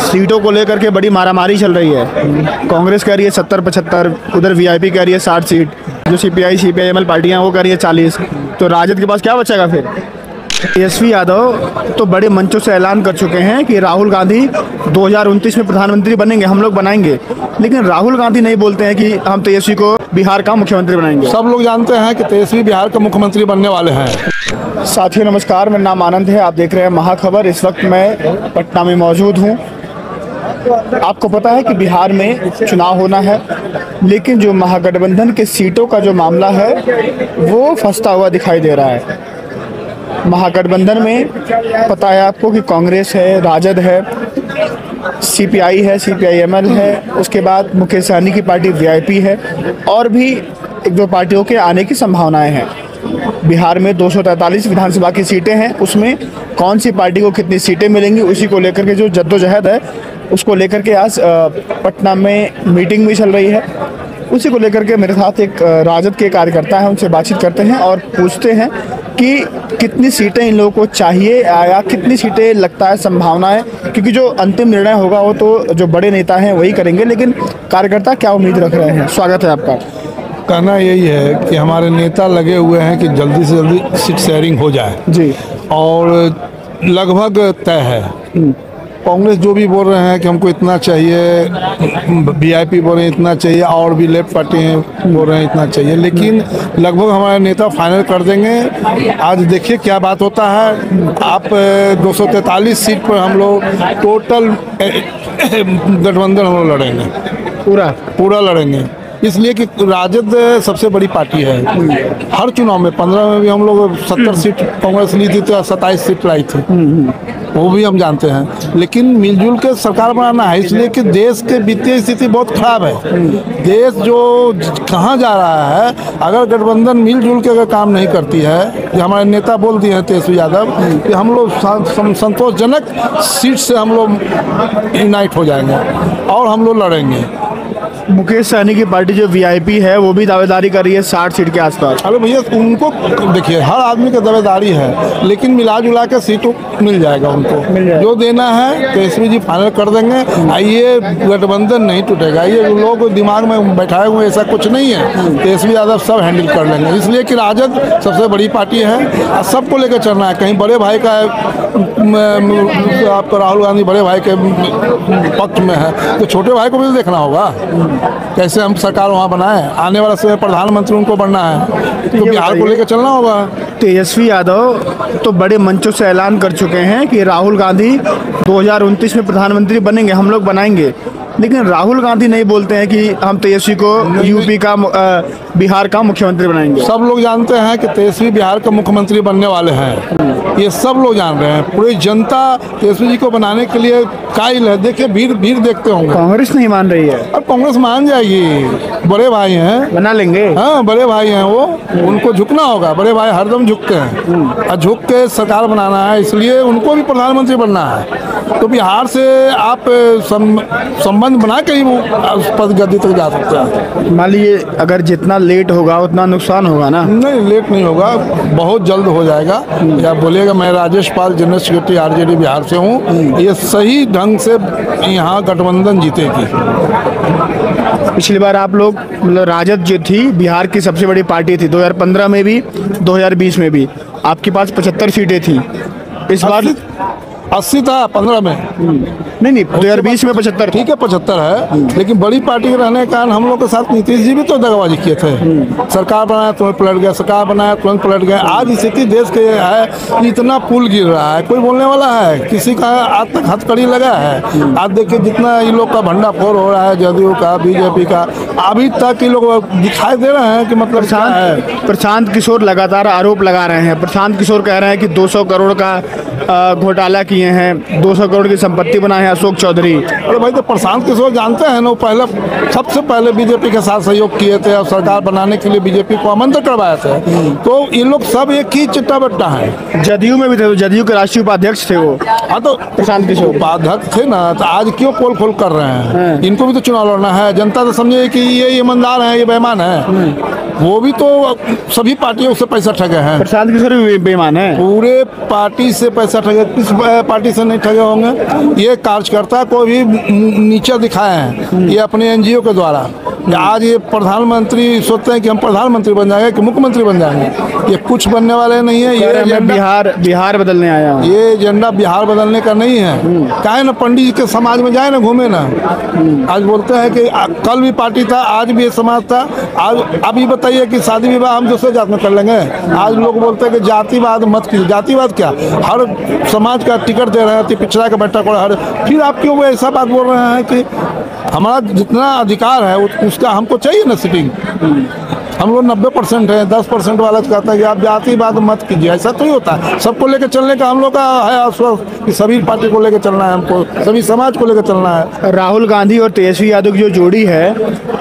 सीटों को लेकर के बड़ी मारामारी चल रही है। कांग्रेस कह रही है 70-75, उधर वीआईपी कह रही है 60 सीट, जो सीपीआई सीपीआईएमएल पार्टियां वो कह रही है 40। तो राजद के पास क्या बचेगा फिर? तेजस्वी यादव तो बड़े मंचों से ऐलान कर चुके हैं कि राहुल गांधी 2029 में प्रधानमंत्री बनेंगे, हम लोग बनाएंगे। लेकिन राहुल गांधी नहीं बोलते हैं कि हम तेजस्वी को बिहार का मुख्यमंत्री बनाएंगे। सब लोग जानते हैं कि तेजस्वी बिहार का मुख्यमंत्री बनने वाले हैं। साथियों नमस्कार, मेरा नाम आनंद है, आप देख रहे हैं महाखबर। इस वक्त मैं पटना में मौजूद हूँ। आपको पता है कि बिहार में चुनाव होना है, लेकिन जो महागठबंधन के सीटों का जो मामला है वो फंसता हुआ दिखाई दे रहा है। महागठबंधन में पता है आपको कि कांग्रेस है, राजद है, सीपीआई है, सीपीआईएमएल है, उसके बाद मुकेश सहनी की पार्टी वीआईपी है, और भी एक दो पार्टियों के आने की संभावनाएं हैं। बिहार में 243 विधानसभा की सीटें हैं, उसमें कौन सी पार्टी को कितनी सीटें मिलेंगी उसी को लेकर के जो जद्दोजहद है उसको लेकर के आज पटना में मीटिंग भी चल रही है। उसी को लेकर के मेरे साथ एक राजद के कार्यकर्ता हैं, उनसे बातचीत करते हैं और पूछते हैं कि कितनी सीटें इन लोगों को चाहिए या कितनी सीटें लगता है संभावना है, क्योंकि जो अंतिम निर्णय होगा वो तो जो बड़े नेता हैं वही करेंगे, लेकिन कार्यकर्ता क्या उम्मीद रख रहे हैं। स्वागत है आपका। कहना यही है कि हमारे नेता लगे हुए हैं कि जल्दी से जल्दी सीट शेयरिंग हो जाए जी, और लगभग तय है। कांग्रेस जो भी बोल रहे हैं कि हमको इतना चाहिए, वीआईपी बोल रहे हैं इतना चाहिए, और भी लेफ्ट पार्टी हैं बोल रहे हैं इतना चाहिए, लेकिन लगभग हमारे नेता फाइनल कर देंगे। आज देखिए क्या बात होता है। आप 243 सीट पर हम लोग टोटल गठबंधन हम लोग लड़ेंगे, पूरा लड़ेंगे, इसलिए कि राजद सबसे बड़ी पार्टी है। हर चुनाव में 15 में भी हम लोग 70 सीट कांग्रेस ली थी तो 27 सीट लाई थी, वो भी हम जानते हैं। लेकिन मिलजुल के सरकार बनाना है, इसलिए कि देश के वित्तीय स्थिति बहुत खराब है। देश जो कहाँ जा रहा है, अगर गठबंधन मिलजुल के अगर काम नहीं करती है, कि हमारे नेता बोल दिए हैं तेजस्वी यादव कि हम लोग संतोषजनक सीट से हम लोग यूनाइट हो जाएंगे और हम लोग लड़ेंगे। मुकेश सहनी की पार्टी जो वीआईपी है वो भी दावेदारी कर रही है 60 सीट के आसपास। अरे भैया, उनको देखिए हर आदमी की दावेदारी है, लेकिन मिला जुला के सीटों मिल जाएगा उनको, जो देना है तेजस्वी जी फाइनल कर देंगे। ये गठबंधन नहीं टूटेगा, ये लोग दिमाग में बैठाए हुए ऐसा कुछ नहीं है। तेजस्वी यादव सब हैंडल कर लेंगे, इसलिए कि राजद सबसे बड़ी पार्टी है और सबको लेकर चलना है। कहीं बड़े भाई का आपका राहुल गांधी बड़े भाई के पक्ष में है तो छोटे भाई को भी देखना होगा, कैसे हम सरकार वहाँ बनाए। आने वाला समय प्रधानमंत्री उनको बनना है तो बिहार को लेकर चलना होगा। तेजस्वी यादव तो बड़े मंचों से ऐलान कर चुके हैं कि राहुल गांधी 2029 में प्रधानमंत्री बनेंगे, हम लोग बनाएंगे। लेकिन राहुल गांधी नहीं बोलते हैं कि हम तेजस्वी को यूपी का बिहार का मुख्यमंत्री बनाएंगे। सब लोग जानते हैं कि तेजस्वी बिहार का मुख्यमंत्री बनने वाले हैं, ये सब लोग जान रहे हैं। पूरी जनता तेजस्वी जी को बनाने के लिए कायल है। देखिए भीड़ देखते होंगे। कांग्रेस नहीं मान रही है। और कांग्रेस मान जाएगी, बड़े भाई हैं, बना लेंगे। हाँ, बड़े भाई हैं, वो उनको झुकना होगा। बड़े भाई हरदम झुकते हैं और झुक के सरकार बनाना है, इसलिए उनको भी प्रधानमंत्री बनना है। तो बिहार से आप संबंध बना के ही वो पद गद्दी तक जा सकते हैं। मान लीजिए अगर जितना लेट होगा उतना नुकसान होगा ना? नहीं, लेट नहीं होगा, बहुत जल्द हो जाएगा। या बोलिएगा मैं राजेश पाल, जनरल सेक्रेटरी आरजेडी बिहार से हूँ, ये सही ढंग से यहाँ गठबंधन जीतेगी। पिछली बार आप लोग मतलब राजद जो थी बिहार की सबसे बड़ी पार्टी थी, 2015 में भी 2020 में भी आपके पास 75 सीटें थी। इस बार 80 था 15 में। नहीं 2020 में 75। ठीक है 75 है, लेकिन बड़ी पार्टी के रहने के कारण हम लोग के साथ नीतीश जी भी तो दगाबाजी किए थे। सरकार बनाया तुरंत पलट गया, सरकार बनाया तुरंत पलट गया। आज स्थिति देश के है, इतना पुल गिर रहा है, कोई बोलने वाला है? किसी का आज तक हथकड़ी लगा है? आज देखिए जितना इन लोग का भंडाफोड़ हो रहा है, जदयू का, बीजेपी का, अभी तक ये लोग दिखाई दे रहे हैं कि मतलब प्रशांत किशोर लगातार आरोप लगा रहे हैं। प्रशांत किशोर कह रहे हैं कि 200 करोड़ का घोटाला किए हैं, 200 करोड़ की संपत्ति बनाए हैं अशोक चौधरी। अरे भाई, तो प्रशांत किशोर जानते हैं ना, पहले सबसे पहले बीजेपी के साथ सहयोग किए थे और सरकार बनाने के लिए बीजेपी को आमंत्रित करवाए थे। तो ये लोग सब एक ही चिट्टा बट्टा है। जदयू में भी थे, तो जदयू के राष्ट्रीय उपाध्यक्ष थे वो। हाँ, तो प्रशांत किशोर उपाध्यक्ष थे ना, तो आज क्यों पोल खोल कर रहे हैं? इनको भी तो चुनाव लड़ना है। जनता तो समझे कि ये ईमानदार है, ये बेईमान है। वो भी तो सभी पार्टियों से पैसा ठगे हैं। प्रशांत किशोर भी बेईमान है, पूरे पार्टी से पैसा पैसा ठगे, किस पार्टी से नहीं ठगे होंगे। ये कार्यकर्ता को भी नीचा दिखाए हैं ये अपने एनजीओ के द्वारा। आज ये प्रधानमंत्री सोचते हैं कि हम प्रधानमंत्री बन जाएंगे कि मुख्यमंत्री बन जाएंगे, ये कुछ बनने वाले नहीं है। ये बिहार बदलने आया हूं। ये एजेंडा बिहार बदलने का नहीं है। काहे ना पंडित जी के समाज में जाए ना, घूमे ना। आज बोलते हैं कि कल भी पार्टी था, आज भी ये समाज था। आज अभी बताइए कि शादी विवाह हम दूसरे जात में कर लेंगे। आज लोग बोलते हैं कि जातिवाद मत कीजिए। जातिवाद क्या, हर समाज का टिकट दे रहे हैं, पिछड़ा का बैठा कोड़ा हर। फिर आप क्यों वो ऐसा बात बोल रहे हैं कि हमारा जितना अधिकार है उसका हमको चाहिए ना सीटिंग। हम लोग 90% है, 10% वाला कहता है कि आप जातिवाद मत कीजिए। ऐसा तो ही होता है। सबको लेकर चलने का हम लोग का है आश्वासन कि सभी पार्टी को लेकर चलना है, हमको सभी समाज को लेकर चलना है। राहुल गांधी और तेजस्वी यादव की जो जोड़ी है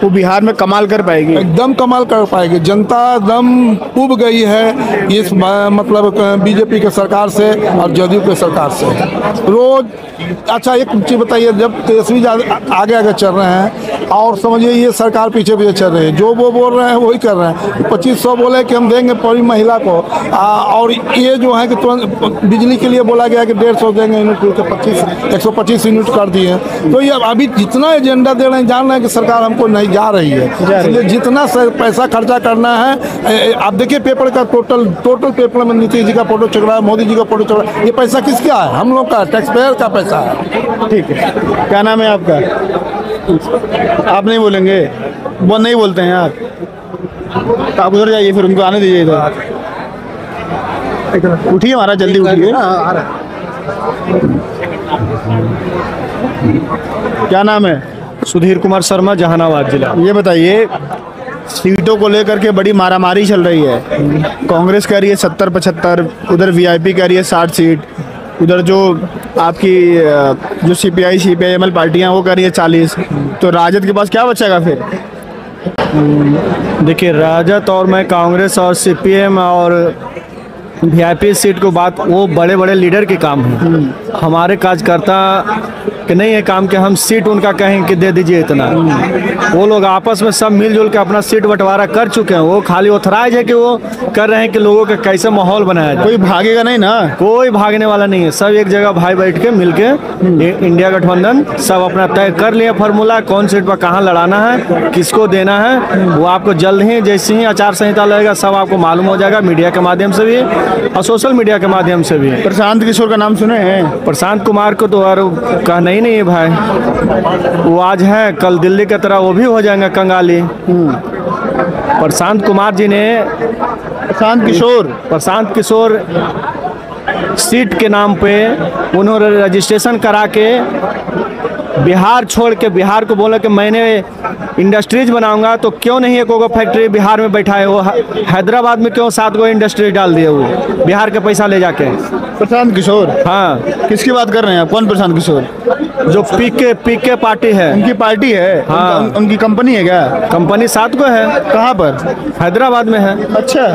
वो बिहार में कमाल कर पाएगी, एकदम कमाल कर पाएगी। जनता एकदम उब गई है इस मतलब बीजेपी के सरकार से और जदयू के सरकार से। रोज अच्छा एक चीज़ बताइए, जब तेजस्वी आगे आगे चल रहे हैं और समझिए ये सरकार पीछे पीछे चल रही है, जो वो बोल रहे हैं वही कर रहे हैं। 2500 बोले कि हम देंगे पूरी महिला को, और ये जो है कि तुरंत बिजली के लिए बोला गया कि 150 देंगे यूनिट, तो 125 यूनिट कर दिए। तो ये अभी जितना एजेंडा दे रहे हैं, जान रहे हैं कि सरकार हमको नहीं जा रही है, इसलिए जितना पैसा खर्चा करना है। आप देखिए पेपर का टोटल पेपर में नीतीश जी का फोटो चल रहा है, मोदी जी का फोटो चल रहा है। ये पैसा किसका है? हम लोग का, टैक्स पेयर का पैसा है। ठीक है, क्या नाम है आपका? आप नहीं बोलेंगे? वो नहीं बोलते हैं आप, तो आप उधर जाइए, फिर उनको आने दीजिए इधर। उठिए महाराज, जल्दी उठिए। क्या नाम है? सुधीर कुमार शर्मा, जहानाबाद जिला। ये बताइए, सीटों को लेकर के बड़ी मारामारी चल रही है। कांग्रेस कह रही है 70-75, उधर वीआईपी कह रही है 60 सीट, उधर जो आपकी जो सीपीआई सीपीआईएमएल पार्टियां वो कह रही है 40। तो राजद के पास क्या बचेगा फिर? देखिए, राजद और मैं कांग्रेस और सीपीएम और वीआईपी सीट को बात, वो बड़े बड़े लीडर के काम है। हमारे कार्यकर्ता के नहीं है काम कि हम सीट उनका कहें कि दे दीजिए इतना। वो लोग आपस में सब मिलजुल के अपना सीट बंटवारा कर चुके हैं। वो खाली ऑथराइज है कि वो कर रहे हैं कि लोगों का कैसे माहौल बनाया जाए। कोई भागेगा नहीं ना? कोई भागने वाला नहीं है। सब एक जगह भाई बैठ के मिल के इंडिया गठबंधन सब अपना तय कर लिया फार्मूला, कौन सीट पर कहाँ लड़ाना है, किसको देना है। वो आपको जल्द ही, जैसे ही आचार संहिता लगेगा, सब आपको मालूम हो जाएगा, मीडिया के माध्यम से भी और सोशल मीडिया के माध्यम से भी। प्रशांत किशोर का नाम सुने हैं? प्रशांत कुमार को तो और कहना ही नहीं है भाई। वो आज है, कल दिल्ली की तरह वो भी हो जाएंगे कंगाली। प्रशांत कुमार जी ने, प्रशांत किशोर सीट के नाम पे उन्होंने रजिस्ट्रेशन करा के बिहार छोड़ के, बिहार को बोला कि मैंने इंडस्ट्रीज बनाऊंगा, तो क्यों नहीं एक फैक्ट्री बिहार में बैठाए? वो हैदराबाद में क्यों 7 गो इंडस्ट्री डाल दिए वो बिहार का पैसा ले जाके? प्रशांत किशोर? हाँ। किसकी बात कर रहे हैं आप? कौन प्रशांत किशोर? जो पीके पार्टी है। उनकी पार्टी है? हाँ। उनकी कंपनी है क्या? कंपनी 7 गो है। कहाँ पर? हैदराबाद में है। अच्छा।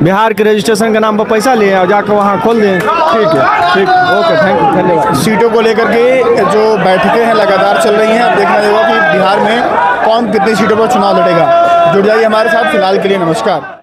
बिहार के रजिस्ट्रेशन के नाम पर पैसा लिए और जाकर वहाँ खोल दें। ठीक है, ठीक, ओके, थैंक यू, धन्यवाद। सीटों को लेकर के जो बैठकें हैं लगातार चल रही हैं। अब देखना होगा कि बिहार में कौन कितनी सीटों पर चुनाव लड़ेगा। जुड़ जाइए हमारे साथ। फिलहाल के लिए नमस्कार।